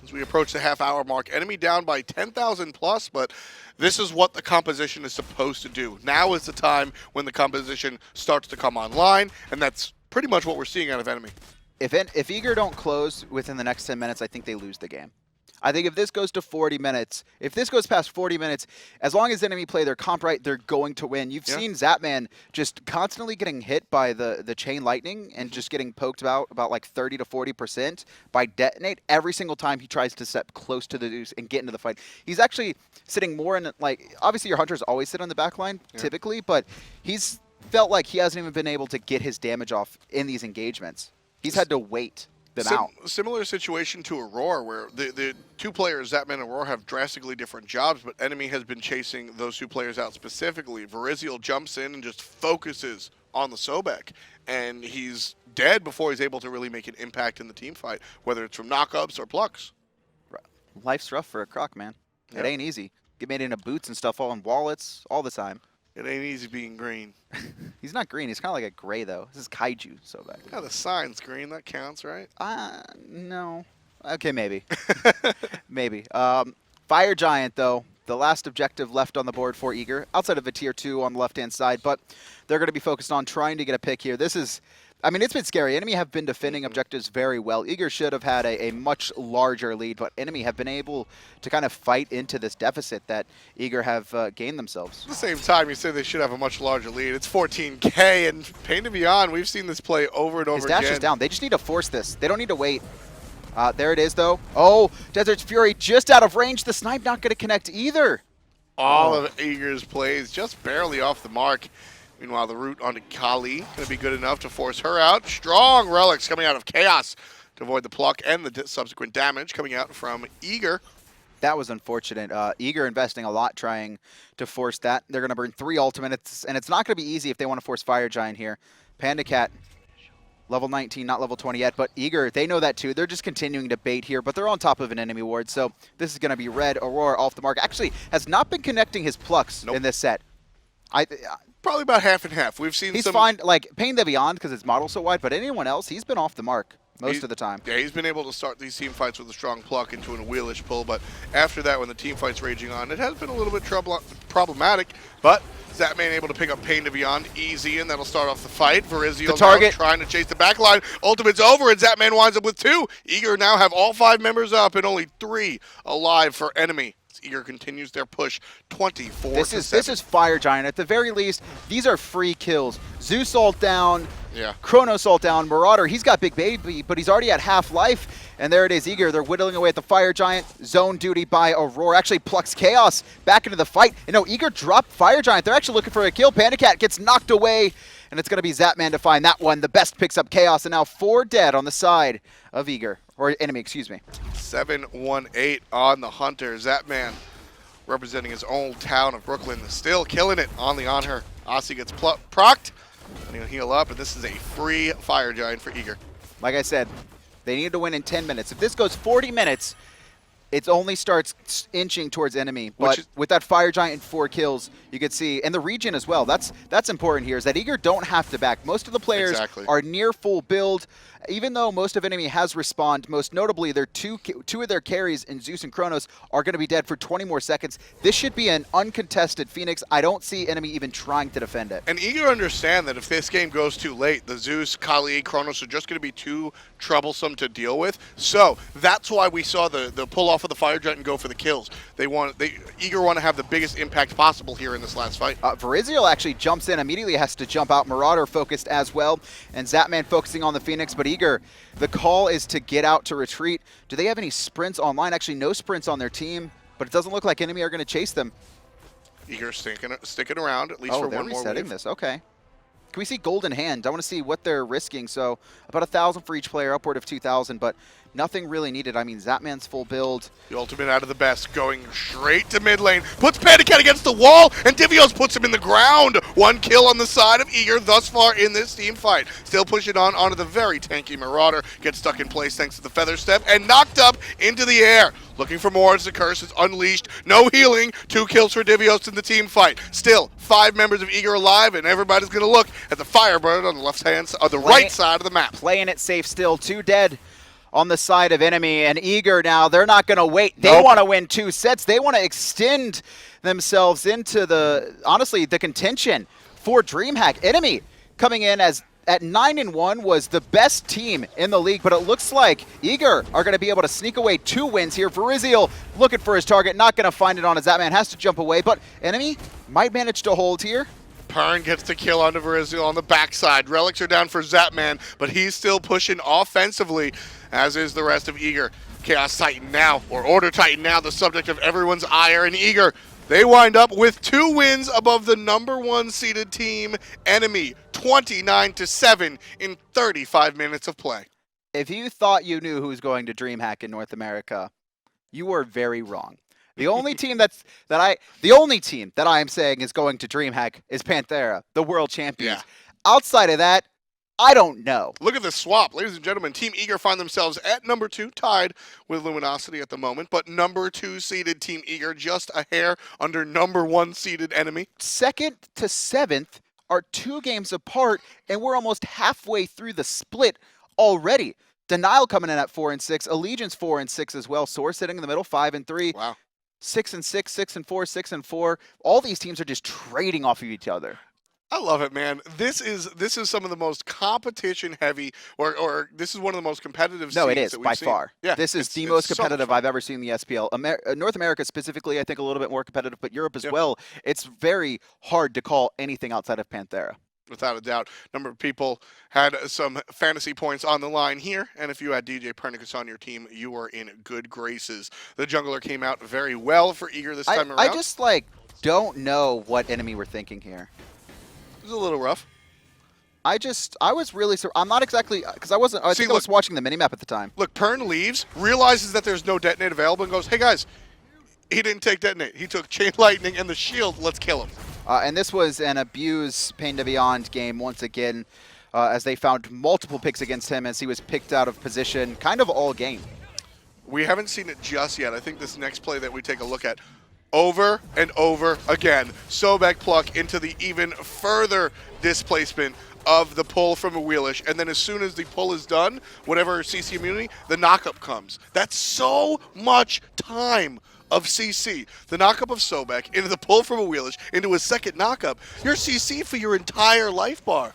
as we approach the half-hour mark. Enemy down by 10,000 plus, but this is what the composition is supposed to do. Now is the time when the composition starts to come online, and that's pretty much what we're seeing out of enemy. If Eager don't close within the next 10 minutes, I think they lose the game. I think if this goes to 40 minutes, if this goes past 40 minutes, as long as enemy play their comp right, they're going to win. You've seen Zapman just constantly getting hit by the chain lightning and just getting poked about like 30 to 40% by detonate every single time he tries to step close to the Zeus and get into the fight. He's actually sitting more in, like, obviously your hunters always sit on the back line typically, but he's felt like he hasn't even been able to get his damage off in these engagements. He's had to wait them out. Similar situation to Aror, where the two players, Zapman and Aror, have drastically different jobs, but enemy has been chasing those two players out specifically. Varizial jumps in and just focuses on the Sobek, and he's dead before he's able to really make an impact in the team fight, whether it's from knockups or plucks. Life's rough for a croc, man. It ain't easy. Get made into boots and stuff, all in wallets, all the time. It ain't easy being green. He's not green. He's kind of like a gray, though. This is kaiju, Sobek. Yeah, the sign's green. That counts, right? No. Okay, maybe. Maybe. Fire Giant, though, the last objective left on the board for Eager, outside of a tier 2 on the left-hand side, but they're going to be focused on trying to get a pick here. This is, I mean, it's been scary. Enemy have been defending objectives very well. Eager should have had a much larger lead, but enemy have been able to kind of fight into this deficit that Eager have gained themselves. At the same time, you say they should have a much larger lead. It's 14K, and PainDeViande, we've seen this play over and over again. His dash is down. They just need to force this. They don't need to wait. There it is, though. Oh, Desert's Fury just out of range. The snipe not going to connect either. All of Eager's plays just barely off the mark. Meanwhile, the root onto Kali going to be good enough to force her out. Strong relics coming out of Khaos to avoid the pluck and the subsequent damage coming out from Eager. That was unfortunate. Eager investing a lot trying to force that. They're going to burn 3 ultimates, and it's not going to be easy if they want to force Fire Giant here. PandaCat, level 19, not level 20 yet, but Eager, they know that too. They're just continuing to bait here, but they're on top of an enemy ward, so this is going to be red. Aurora off the mark. Actually, has not been connecting his plucks in this set. Probably about half and half. We've seen he's some... fine, like, PainDeViande because his model's so wide, but anyone else, he's been off the mark most of the time. Yeah, he's been able to start these team fights with a strong pluck into an Awilix pull, but after that, when the team fight's raging on, it has been a little bit problematic, but Zapman able to pick up PainDeViande easy, and that'll start off the fight. Varizial target trying to chase the back line. Ultimate's over, and Zapman winds up with 2. Eager now have all 5 members up and only 3 alive for enemy. Eager continues their push 24 This is Fire Giant. At the very least, these are free kills. Zeus ult down. Yeah. Chronos ult down. Marauder, he's got big baby, but he's already at half life. And there it is, Eager. They're whittling away at the Fire Giant. Zone duty by Aror. Actually plucks Khaos back into the fight. And no, Eager dropped Fire Giant. They're actually looking for a kill. PandaCat gets knocked away. And it's going to be Zapman to find that one. TheBest picks up Khaos. And now 4 dead on the side of Eager. Or enemy, excuse me. 7-1-8 on the Hunter. Zapman representing his own town of Brooklyn, still killing it on the Anhur. Aussie gets procced, And he'll heal up, and this is a free Fire Giant for Eager. Like I said, they need to win in 10 minutes. If this goes 40 minutes, it only starts inching towards enemy. But with that Fire Giant and 4 kills, you could see, and the regen as well, that's important here, is that Eager don't have to back. Most of the players are near full build. Even though most of enemy has respawned, most notably their two of their carries in Zeus and Chronos are going to be dead for 20 more seconds. This should be an uncontested Phoenix. I don't see enemy even trying to defend it. And Eager understand that if this game goes too late, the Zeus, Kali, Chronos are just going to be too troublesome to deal with. So that's why we saw the pull off of the Fire Giant and go for the kills. Eager want to have the biggest impact possible here in this last fight. Varizial actually jumps in, immediately has to jump out. Marauder focused as well, and Zapman focusing on the Phoenix, but Eager, the call is to get out to retreat. Do they have any sprints online? Actually, no sprints on their team, but it doesn't look like enemy are going to chase them. Eager sticking around, at least for one more wave. Oh, they're resetting this. Okay. Can we see golden hand? I want to see what they're risking. So about 1,000 for each player, upward of 2,000, but nothing really needed. I mean, Zapman's full build. The ultimate out of the best, going straight to mid lane. Puts PandaCat against the wall, and Divios puts him in the ground. 1 kill on the side of Eager thus far in this team fight. Still pushing onto the very tanky Marauder. Gets stuck in place thanks to the feather step, and knocked up into the air. Looking for more as the curse is unleashed. No healing. 2 kills for Divios in the team fight. Still, 5 members of Eager alive, and everybody's going to look at the Firebird on the right side of the map. Playing it safe still. 2 dead on the side of enemy, and Eager now, they're not going to wait. They want to win 2 sets. They want to extend themselves into honestly, the contention for DreamHack. Enemy coming in at 9-1 was the best team in the league, but it looks like Eager are going to be able to sneak away 2 wins here. Varizial looking for his target, not going to find it on his Zapman, has to jump away, but enemy might manage to hold here. Pern gets the kill onto Varizial on the backside. Relics are down for Zapman, but he's still pushing offensively, as is the rest of Eager. Chaos Titan now, or Order Titan now, the subject of everyone's ire, and Eager, they wind up with 2 wins above the #1 seeded team, enemy, 29-7 in 35 minutes of play. If you thought you knew who's going to DreamHack in North America, you were very wrong. The only team that I am saying is going to DreamHack is Panthera, the world champions. Yeah. Outside of that, I don't know. Look at this swap. Ladies and gentlemen, Team Eager find themselves at #2, tied with Luminosity at the moment, but #2 seeded Team Eager just a hair under #1 seeded enemy. 2nd to 7th are 2 games apart, and we're almost halfway through the split already. Denial coming in at 4-6, Allegiance 4-6 as well. Source sitting in the middle, 5-3. Wow. 6-6, 6-4, 6-4. All these teams are just trading off of each other. I love it, man. This is some of the most competition heavy, or this is one of the most competitive. No, it is that we've by seen. far. Yeah, this is the most competitive I've ever seen in the SPL. North America specifically, I think a little bit more competitive, but Europe as well. It's very hard to call anything outside of Panthera. Without a doubt. Number of people had some fantasy points on the line here, and if you had djpernicus on your team, you were in good graces. The jungler came out very well for Eager this time around. I just don't know what enemy we're thinking here. It was a little rough. I was really, I'm not exactly, because I think I was watching the minimap at the time. Look, Pern leaves, realizes that there's no detonate available, and goes, hey guys, he didn't take detonate. He took Chain Lightning and the shield. Let's kill him. And this was an abuse PainDeViande game once again, as they found multiple picks against him as he was picked out of position kind of all game. We haven't seen it just yet. I think this next play that we take a look at, over and over again, Sobek pluck into the even further displacement of the pull from Awilix, and then as soon as the pull is done, whatever CC immunity, the knockup comes. That's so much time of CC. The knockup of Sobek into the pull from Awilix into his second knockup. You're CC for your entire life bar.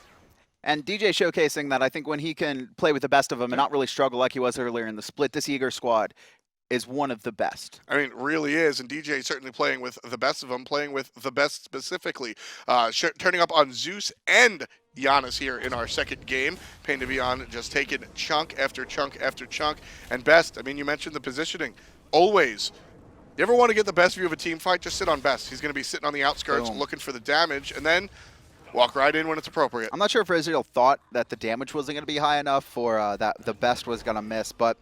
And DJ showcasing that I think when he can play with the best of them and not really struggle like he was earlier in the split, this Eager squad is one of the best. I mean, it really is, and DJ certainly playing with the best of them, playing with the best specifically. Turning up on Zeus and Janus here in our second game. PainDeViande just taking chunk after chunk after chunk. And best, I mean, you mentioned the positioning. Always. You ever want to get the best view of a team fight? Just sit on best. He's going to be sitting on the outskirts looking for the damage, and then walk right in when it's appropriate. I'm not sure if Varizial thought that the damage wasn't going to be high enough or that the best was going to miss, but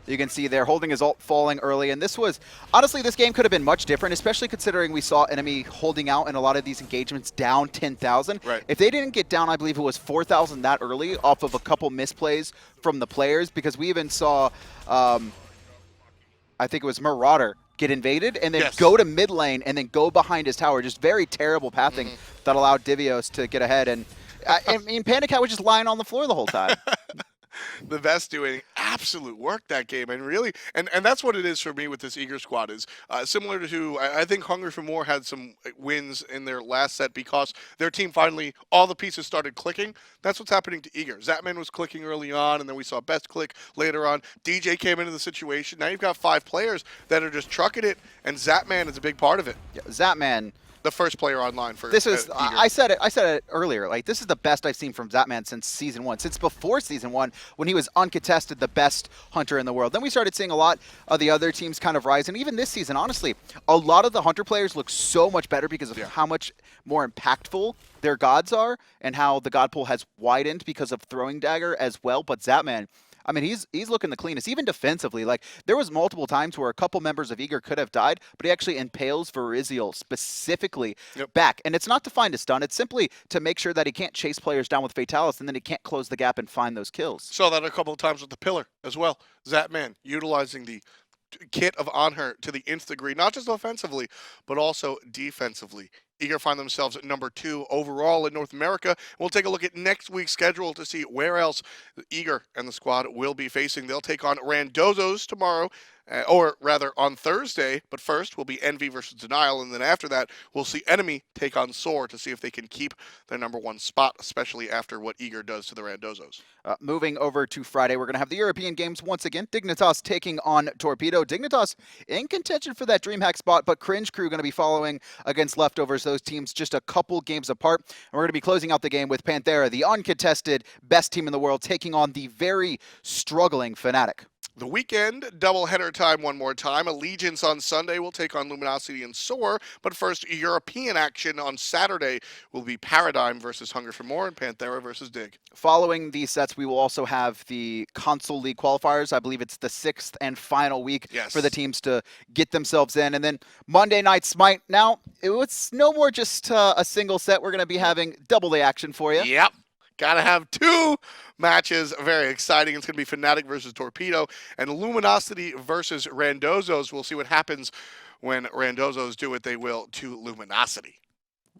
You can see there holding his ult, falling early, and this was, honestly, this game could have been much different, especially considering we saw enemy holding out in a lot of these engagements down 10,000. Right. If they didn't get down, I believe it was 4,000 that early off of a couple misplays from the players, because we even saw, I think it was Marauder get invaded and then go to mid lane and then go behind his tower. Just very terrible pathing that allowed Divios to get ahead. And I mean, PandaCat was just lying on the floor the whole time. TheBest doing absolute work that game, and really, and that's what it is for me with this Eager squad is similar to I think Hungry for More had some wins in their last set because their team finally, all the pieces started clicking. That's what's happening to Eager. Zapman was clicking early on, and then we saw Best click later on. DJ came into the situation. Now you've got 5 players that are just trucking it, and Zapman is a big part of it. Yeah, Zapman. The first player online for this is. Eager. I said it earlier. Like, this is the best I've seen from Zapman since season 1, since before season 1, when he was uncontested the best hunter in the world. Then we started seeing a lot of the other teams kind of rise, and even this season, honestly, a lot of the hunter players look so much better because of how much more impactful their gods are, and how the god pool has widened because of throwing dagger as well. But Zapman, I mean, he's looking the cleanest, even defensively. Like, there was multiple times where a couple members of Eager could have died, but he actually impales Varizial specifically back. And it's not to find a stun. It's simply to make sure that he can't chase players down with Fatalis, and then he can't close the gap and find those kills. Saw that a couple of times with the pillar as well. Zapman utilizing the kit of Anhur to the nth degree, not just offensively, but also defensively. Eager find themselves at number 2 overall in North America. We'll take a look at next week's schedule to see where else Eager and the squad will be facing. They'll take on Randozos tomorrow, or rather on Thursday. But first will be Envy versus Denial, and then after that, we'll see Enemy take on Soar to see if they can keep their number 1 spot, especially after what Eager does to the Randozos. Moving over to Friday, we're going to have the European games once again. Dignitas taking on Torpedo. Dignitas in contention for that DreamHack spot, but Cringe Crew going to be following against Leftovers. Those teams just a couple games apart. And we're going to be closing out the game with Panthera, the uncontested best team in the world, taking on the very struggling Fnatic. The weekend, doubleheader time one more time. Allegiance on Sunday will take on Luminosity and Soar. But first, European action on Saturday will be Paradigm versus Hunger for More and Panthera versus Dig. Following these sets, we will also have the Console League qualifiers. I believe it's the 6th and final week for the teams to get themselves in. And then Monday Night Smite. Now, it's no more just a single set. We're going to be having double the action for you. Yep. Gotta have 2 matches. Very exciting. It's going to be Fnatic versus Torpedo and Luminosity versus Randozos. We'll see what happens when Randozos do what they will to Luminosity.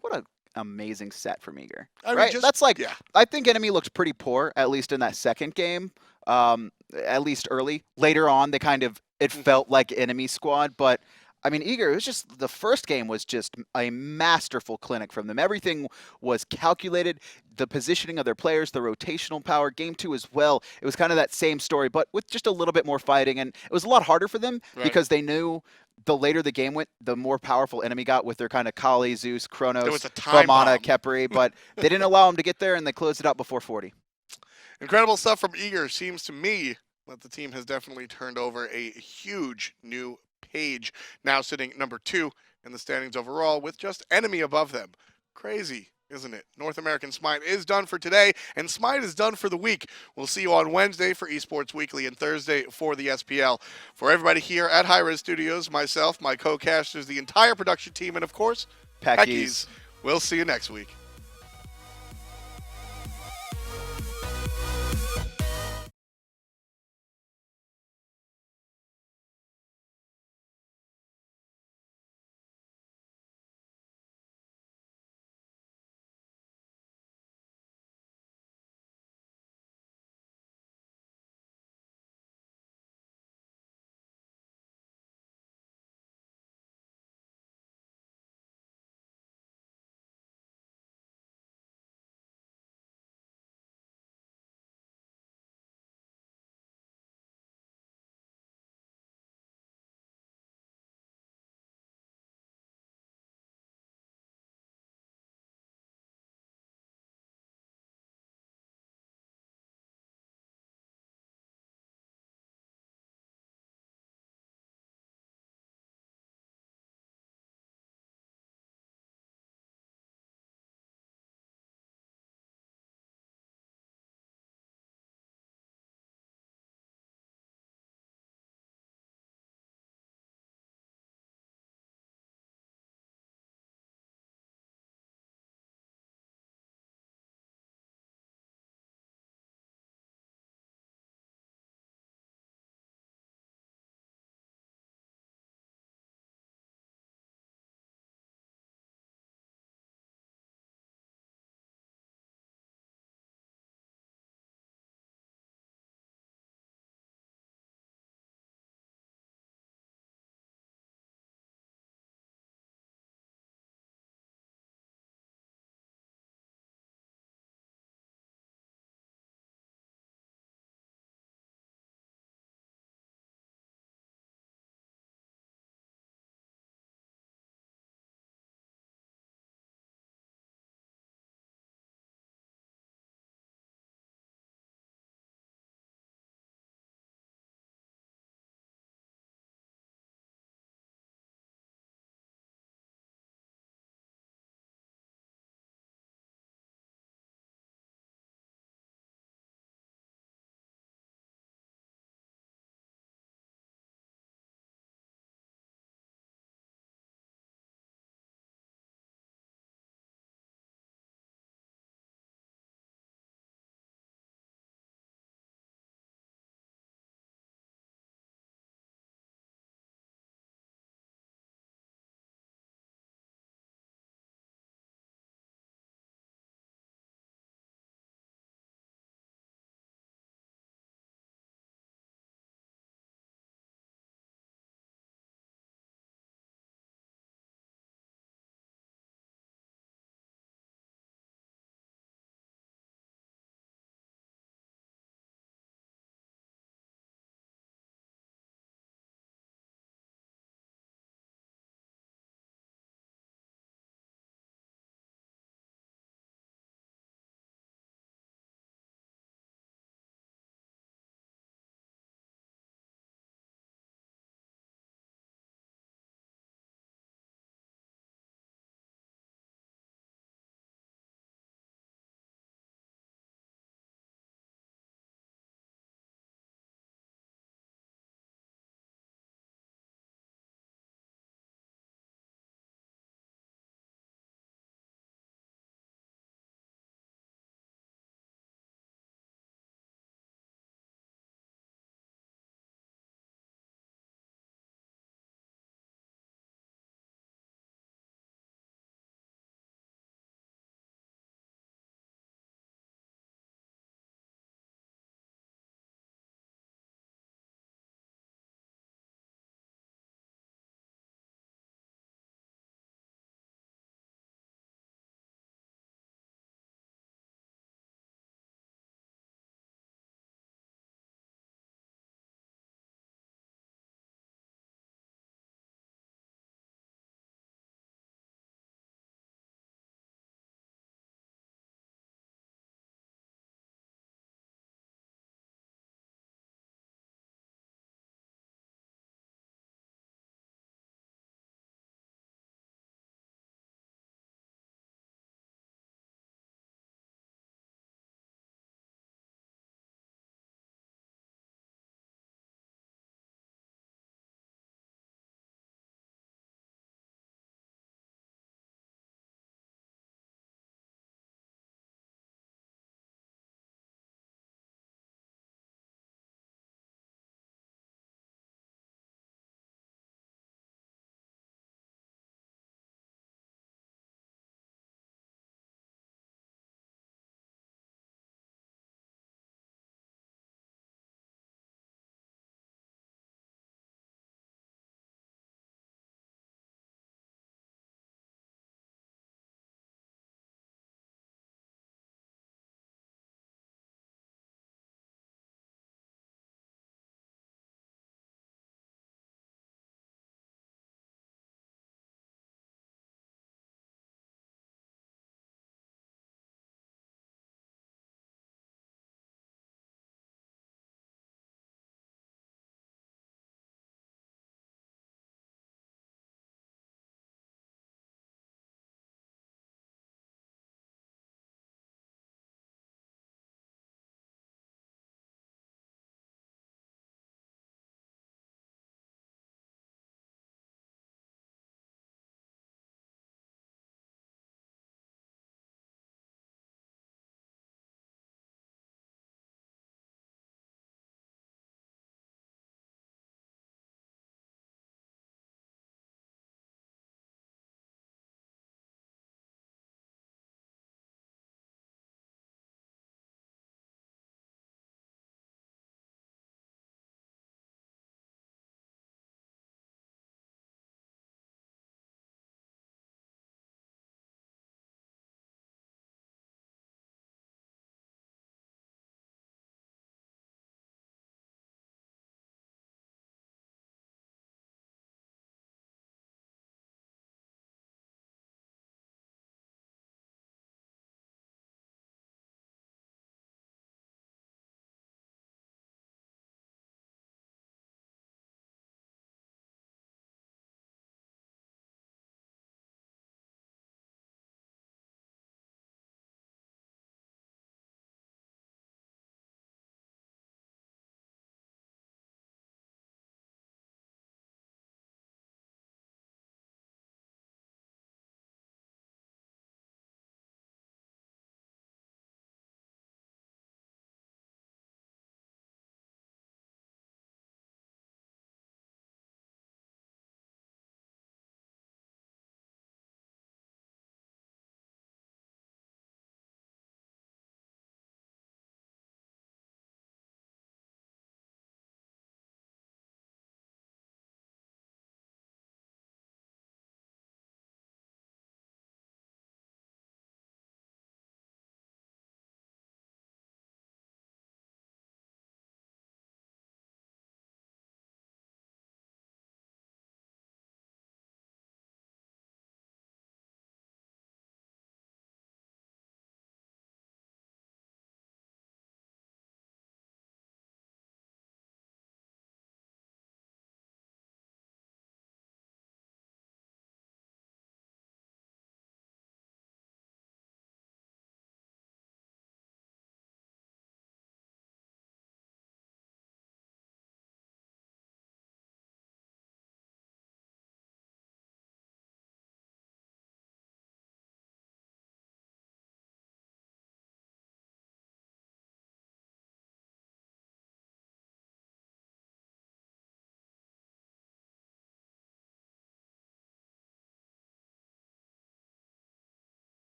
What an amazing set from Eager. I right? mean, That's like, I think Enemy looked pretty poor, at least in that second game, at least early. Later on, they kind of, it felt like Enemy squad, but I mean, Eager, it was just, the first game was just a masterful clinic from them. Everything was calculated, the positioning of their players, the rotational power. Game 2 as well, it was kind of that same story, but with just a little bit more fighting. And it was a lot harder for them because they knew the later the game went, the more powerful Enemy got with their kind of Kali, Zeus, Chronos, Vamana, Khepri, but they didn't allow them to get there, and they closed it out before 40. Incredible stuff from Eager. Seems to me that the team has definitely turned over a huge new page, now sitting number 2 in the standings overall with just Enemy above them. Crazy, isn't it? North American Smite is done for today, and Smite is done for the week. We'll see you on Wednesday for Esports Weekly and Thursday for the SPL. For everybody here at hi-rez Studios, myself, my co-casters, the entire production team, and of course, Peckies. We'll see you next week.